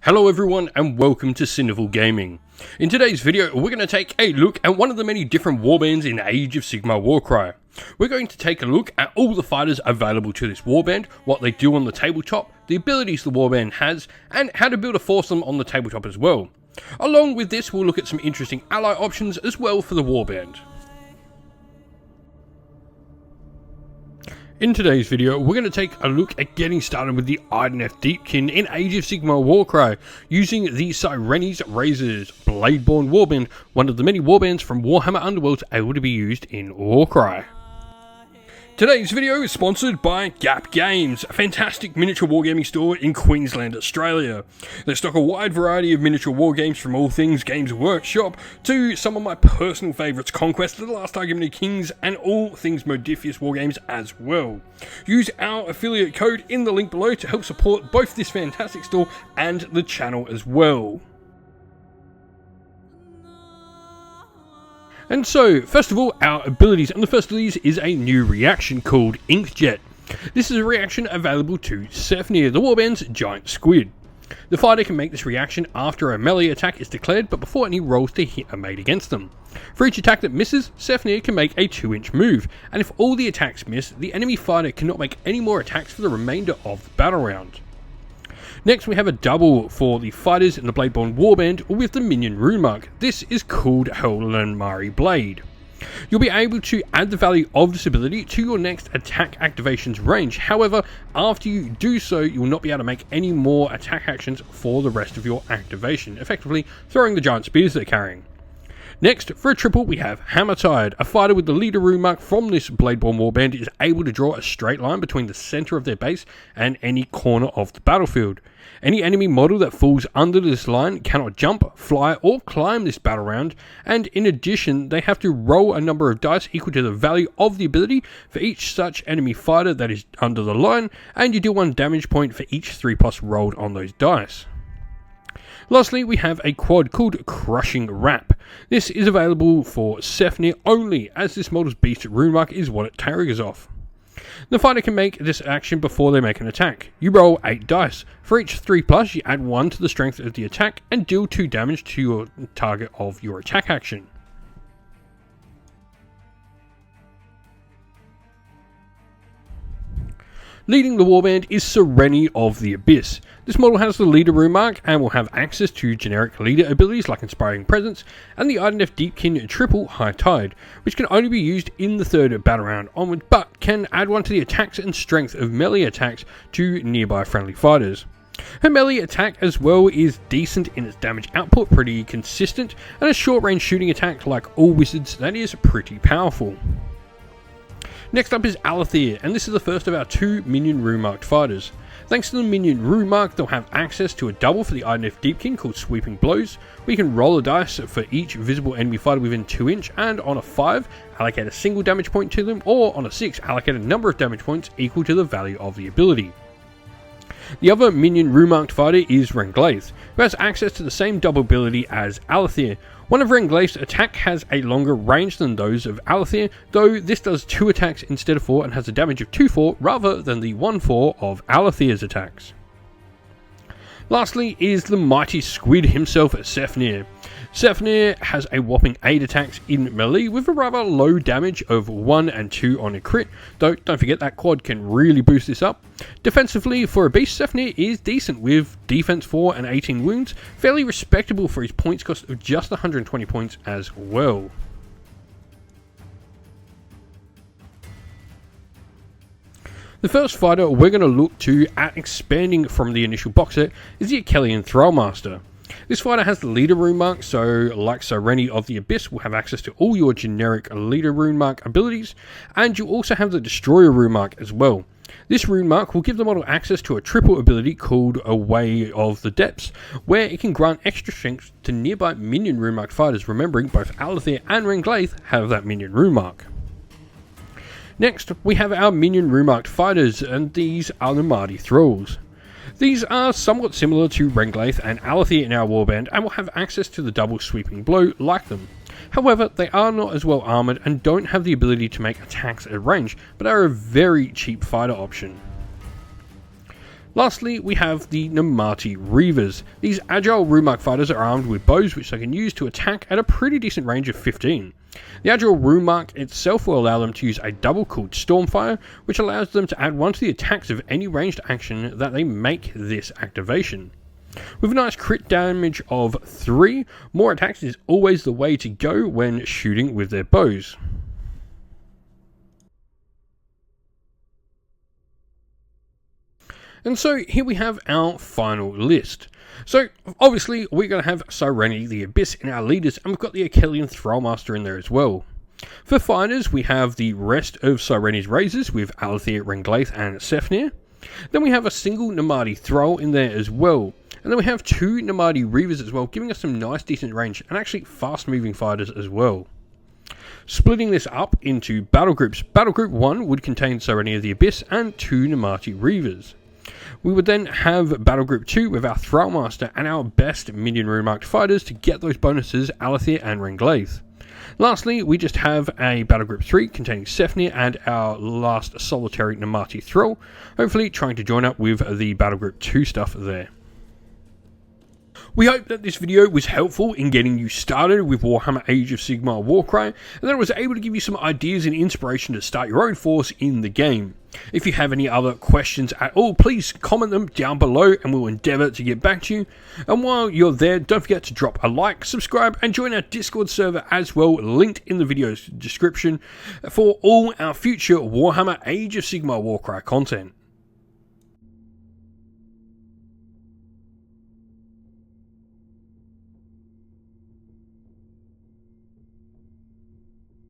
Hello everyone and welcome to Cinderful Gaming. In today's video we're going to take a look at one of the many different warbands in Age of Sigmar Warcry. We're going to take a look at all the fighters available to this warband, what they do on the tabletop, the abilities the warband has, and how to build a foursome on the tabletop as well. Along with this we'll look at some interesting ally options as well for the warband. In today's video, we're going to take a look at getting started with the Idoneth Deepen in Age of Sigmar Warcry, using the Cyrene's Razor's Bladeborn Warband, one of the many warbands from Warhammer Underworlds able to be used in Warcry. Today's video is sponsored by Gap Games, a fantastic miniature wargaming store in Queensland, Australia. They stock a wide variety of miniature wargames from all things Games Workshop to some of my personal favourites, Conquest of the Last Argument of Kings, and all things Modifius wargames as well. Use our affiliate code in the link below to help support both this fantastic store and the channel as well. And so, first of all, our abilities, and the first of these is a new reaction called Inkjet. This is a reaction available to Sefnir, the warband's giant squid. The fighter can make this reaction after a melee attack is declared, but before any rolls to hit are made against them. For each attack that misses, Sefnir can make a 2-inch move, and if all the attacks miss, the enemy fighter cannot make any more attacks for the remainder of the battle round. Next we have a double for the fighters in the Bladeborn Warband with the minion rune mark. This is called Hellanmari Blade. You'll be able to add the value of this ability to your next attack activation's range. However, after you do so, you will not be able to make any more attack actions for the rest of your activation, effectively throwing the giant spears they're carrying. Next, for a triple, we have Hammertide. A fighter with the leader rune mark from this Bladeborn Warband is able to draw a straight line between the center of their base and any corner of the battlefield. Any enemy model that falls under this line cannot jump, fly, or climb this battle round, and in addition, they have to roll a number of dice equal to the value of the ability for each such enemy fighter that is under the line, and you deal 1 damage point for each 3+ rolled on those dice. Lastly, we have a quad called Crushing Wrap. This is available for Sefnir only, as this model's beast rune mark is what it triggers off. The fighter can make this action before they make an attack. You roll 8 dice. For each 3+, you add 1 to the strength of the attack and deal 2 damage to your target of your attack action. Leading the warband is Cyrene of the Abyss. This model has the leader rune mark and will have access to generic leader abilities like Inspiring Presence and the Idoneth Deepen triple High Tide, which can only be used in the 3rd battle round onward, but can add 1 to the attacks and strength of melee attacks to nearby friendly fighters. Her melee attack as well is decent in its damage output, pretty consistent, and a short range shooting attack like all wizards that is pretty powerful. Next up is Alethir, and this is the first of our 2 minion rune marked fighters. Thanks to the minion rune mark, they'll have access to a double for the Idoneth Deepen called Sweeping Blows. We can roll a dice for each visible enemy fighter within 2 inch, and on a 5, allocate a single damage point to them, or on a 6, allocate a number of damage points equal to the value of the ability. The other minion rune marked fighter is Renglaith, who has access to the same double ability as Alethir. One of Renglaith's attack has a longer range than those of Alethir, though this does 2 attacks instead of 4 and has a damage of 2/4 rather than the 1/4 of Alethir's attacks. Lastly is the mighty squid himself, Sefnir. Sefnir has a whopping 8 attacks in melee with a rather low damage of 1 and 2 on a crit, though don't forget that quad can really boost this up. Defensively, for a beast, Sefnir is decent with defense 4 and 18 wounds, fairly respectable for his points cost of just 120 points as well. The first fighter we're going to look to at expanding from the initial box set is the Achillean Thrallmaster. This fighter has the leader rune mark, so like Cyrene of the Abyss will have access to all your generic leader rune mark abilities, and you also have the destroyer rune mark as well. This rune mark will give the model access to a triple ability called A Way of the Depths, where it can grant extra strength to nearby minion rune marked fighters, remembering both Alethir and Renglaith have that minion rune mark. Next, we have our minion rune marked fighters, and these are the Mardi Thralls. These are somewhat similar to Renglaith and Alethir in our warband and will have access to the double sweeping blow like them. However, they are not as well armoured and don't have the ability to make attacks at range, but are a very cheap fighter option. Lastly, we have the Namati Reavers. These agile Rumark fighters are armed with bows which they can use to attack at a pretty decent range of 15. The agile Rumark itself will allow them to use a double called Stormfire, which allows them to add 1 to the attacks of any ranged action that they make this activation. With a nice crit damage of 3, more attacks is always the way to go when shooting with their bows. And so here we have our final list. So obviously we're going to have Cyrene the Abyss in our leaders, and we've got the Achillean Thrallmaster in there as well. For fighters we have the rest of Cyrene's Razors with Alethea, Renglaith and Sefnir. Then we have a single Namadi Thrall in there as well. And then we have 2 Namadi Reavers as well, giving us some nice decent range and actually fast moving fighters as well. Splitting this up into battle groups, Battle Group 1 would contain Cyrene of the Abyss and 2 Namati Reavers. We would then have Battle Group 2 with our Thrallmaster and our best minion Rumarked fighters to get those bonuses, Alethea and Renglaith. Lastly, we just have a Battle Group 3 containing Sefnir and our last solitary Namati Thrall, hopefully trying to join up with the Battle Group 2 stuff there. We hope that this video was helpful in getting you started with Warhammer Age of Sigmar Warcry, and that it was able to give you some ideas and inspiration to start your own force in the game. If you have any other questions at all, please comment them down below and we'll endeavour to get back to you. And while you're there, don't forget to drop a like, subscribe and join our Discord server as well, linked in the video's description, for all our future Warhammer Age of Sigmar Warcry content.